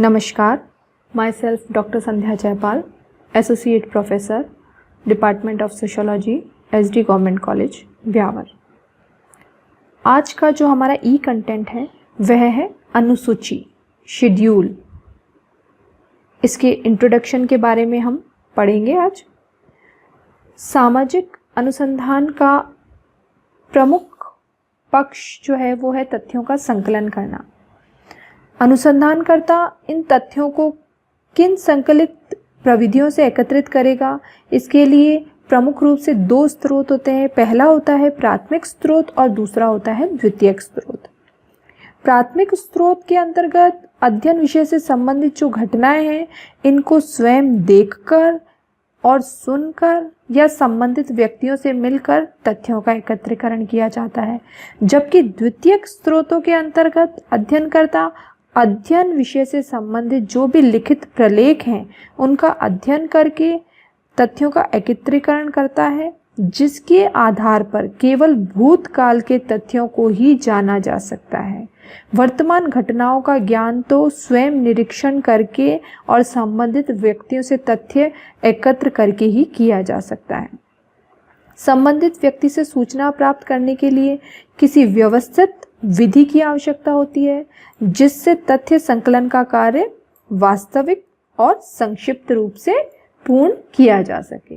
नमस्कार, my self doctor Sandhya Jaipal, associate professor, department of sociology, SD government college, Beawar. आज का जो हमारा ई कंटेंट है वह है अनुसूची, शेड्यूल। इसके इंट्रोडक्शन के बारे में हम पढ़ेंगे आज। सामाजिक अनुसंधान का प्रमुख पक्ष जो है वो है तथ्यों का संकलन करना। अनुसंधानकर्ता इन तथ्यों को किन संकलित प्रविधियों से एकत्रित करेगा, इसके लिए प्रमुख रूप से दो स्रोत होते हैं। पहला होता है प्राथमिक स्रोत और दूसरा होता है द्वितीयक स्रोत। प्राथमिक स्रोत के अंतर्गत अध्ययन विषय से संबंधित जो घटनाएं हैं इनको स्वयं देखकर और सुनकर या संबंधित व्यक्तियों से मिलकर तथ्यों का एकत्रीकरण किया जाता है, जबकि द्वितीयक स्रोतों के अंतर्गत अध्ययनकर्ता अध्ययन विषय से संबंधित जो भी लिखित प्रलेख हैं उनका अध्ययन करके तथ्यों का एकत्रीकरण करता है, जिसके आधार पर केवल भूतकाल के तथ्यों को ही जाना जा सकता है। वर्तमान घटनाओं का ज्ञान तो स्वयं निरीक्षण करके और संबंधित व्यक्तियों से तथ्य एकत्र करके ही किया जा सकता है। संबंधित व्यक्ति से सूचना प्राप्त करने के लिए किसी व्यवस्थित विधि की आवश्यकता होती है, जिससे तथ्य संकलन का कार्य वास्तविक और संक्षिप्त रूप से पूर्ण किया जा सके।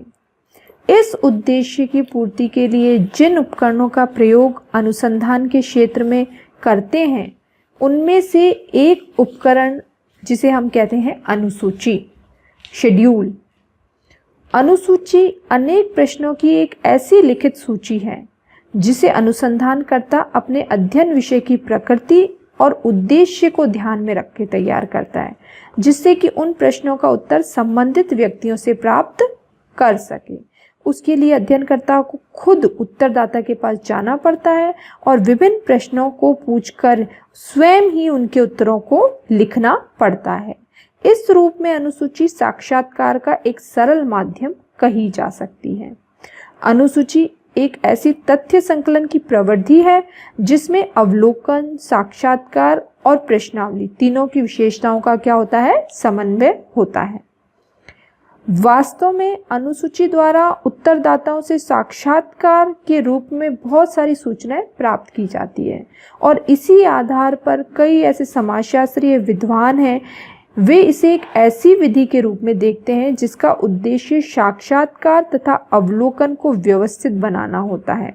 इस उद्देश्य की पूर्ति के लिए जिन उपकरणों का प्रयोग अनुसंधान के क्षेत्र में करते हैं उनमें से एक उपकरण जिसे हम कहते हैं अनुसूची, शेड्यूल। अनुसूची अनेक प्रश्नों की एक ऐसी लिखित सूची है जिसे अनुसंधानकर्ता अपने अध्ययन विषय की प्रकृति और उद्देश्य को ध्यान में रख के तैयार करता है, जिससे कि उन प्रश्नों का उत्तर संबंधित व्यक्तियों से प्राप्त कर सके। उसके लिए अध्ययनकर्ता को खुद उत्तरदाता के पास जाना पड़ता है और विभिन्न प्रश्नों को पूछकर स्वयं ही उनके उत्तरों को लिखना पड़ता है। इस रूप में अनुसूची साक्षात्कार का एक सरल माध्यम कही जा सकती है। अनुसूची एक ऐसी तथ्य संकलन की प्रविधि है जिसमें अवलोकन, साक्षात्कार और प्रश्नावली तीनों की विशेषताओं का क्या होता है, समन्वय होता है। वास्तव में अनुसूची द्वारा उत्तरदाताओं से साक्षात्कार के रूप में बहुत सारी सूचनाएं प्राप्त की जाती है और इसी आधार पर कई ऐसे समाजशास्त्रीय विद्वान हैं, वे इसे एक ऐसी विधि के रूप में देखते हैं जिसका उद्देश्य साक्षात्कार तथा अवलोकन को व्यवस्थित बनाना होता है।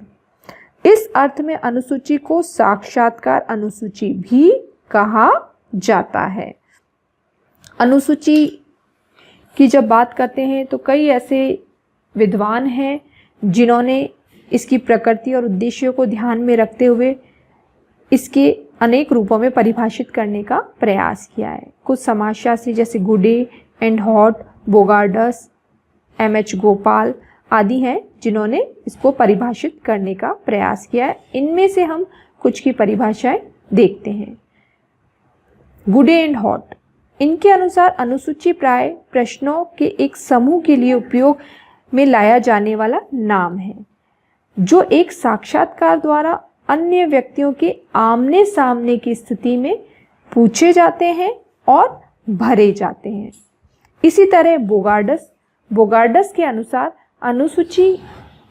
इस अर्थ में अनुसूची को साक्षात्कार अनुसूची भी कहा जाता है। अनुसूची की जब बात करते हैं तो कई ऐसे विद्वान हैं जिन्होंने इसकी प्रकृति और उद्देश्यों को ध्यान में रखते हुए इसके अनेक रूपों में परिभाषित करने का प्रयास किया है। कुछ समाजशास्त्री जैसे Goode and Hatt, Bogardus, M H. Gopal आदि हैं जिन्होंने इसको परिभाषित करने का प्रयास किया है। इनमें से हम कुछ की परिभाषाएं देखते हैं। गुडे एंड हॉट, इनके अनुसार अनुसूची प्राय प्रश्नों के एक समूह के लिए उपयोग में लाया जाने वाला नाम है जो एक साक्षात्कार द्वारा अन्य व्यक्तियों के आमने सामने की स्थिति में पूछे जाते हैं और भरे जाते हैं। इसी तरह बोगार्डस के अनुसार अनुसूची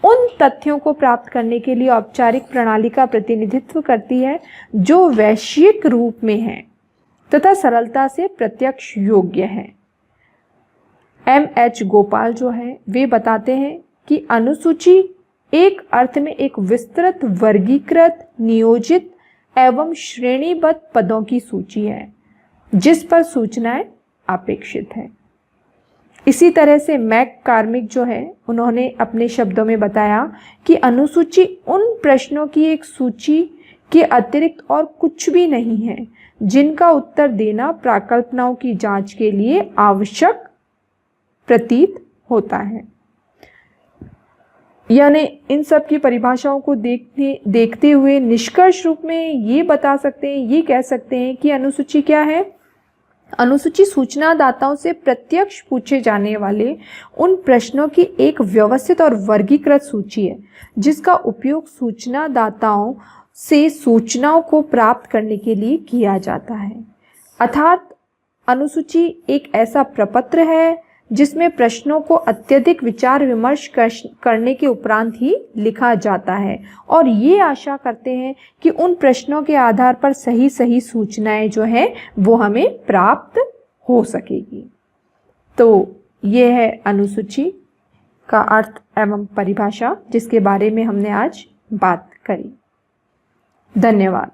उन तथ्यों को प्राप्त करने के लिए औपचारिक प्रणाली का प्रतिनिधित्व करती है जो वैश्विक रूप में है तथा सरलता से प्रत्यक्ष योग्य है। एम.एच. गोपाल जो है वे बताते हैं कि अनुसूची एक अर्थ में एक विस्तृत, वर्गीकृत, नियोजित एवं श्रेणीबद्ध पदों की सूची है जिस पर सूचनाएं अपेक्षित हैं। इसी तरह से मैककॉर्मिक जो है उन्होंने अपने शब्दों में बताया कि अनुसूची उन प्रश्नों की एक सूची के अतिरिक्त और कुछ भी नहीं है जिनका उत्तर देना प्राकल्पनाओं की जांच के लिए आवश्यक प्रतीत होता है। यानी इन सब की परिभाषाओं को देखते हुए निष्कर्ष रूप में ये बता सकते हैं, ये कह सकते हैं कि अनुसूची क्या है। अनुसूची सूचनादाताओं से प्रत्यक्ष पूछे जाने वाले उन प्रश्नों की एक व्यवस्थित और वर्गीकृत सूची है जिसका उपयोग सूचनादाताओं से सूचनाओं को प्राप्त करने के लिए किया जाता है। अर्थात अनुसूची एक ऐसा प्रपत्र है जिसमें प्रश्नों को अत्यधिक विचार विमर्श करने के उपरांत ही लिखा जाता है और ये आशा करते हैं कि उन प्रश्नों के आधार पर सही सही सूचनाएं जो हैं वो हमें प्राप्त हो सकेगी। तो ये है अनुसूची का अर्थ एवं परिभाषा जिसके बारे में हमने आज बात करी। धन्यवाद।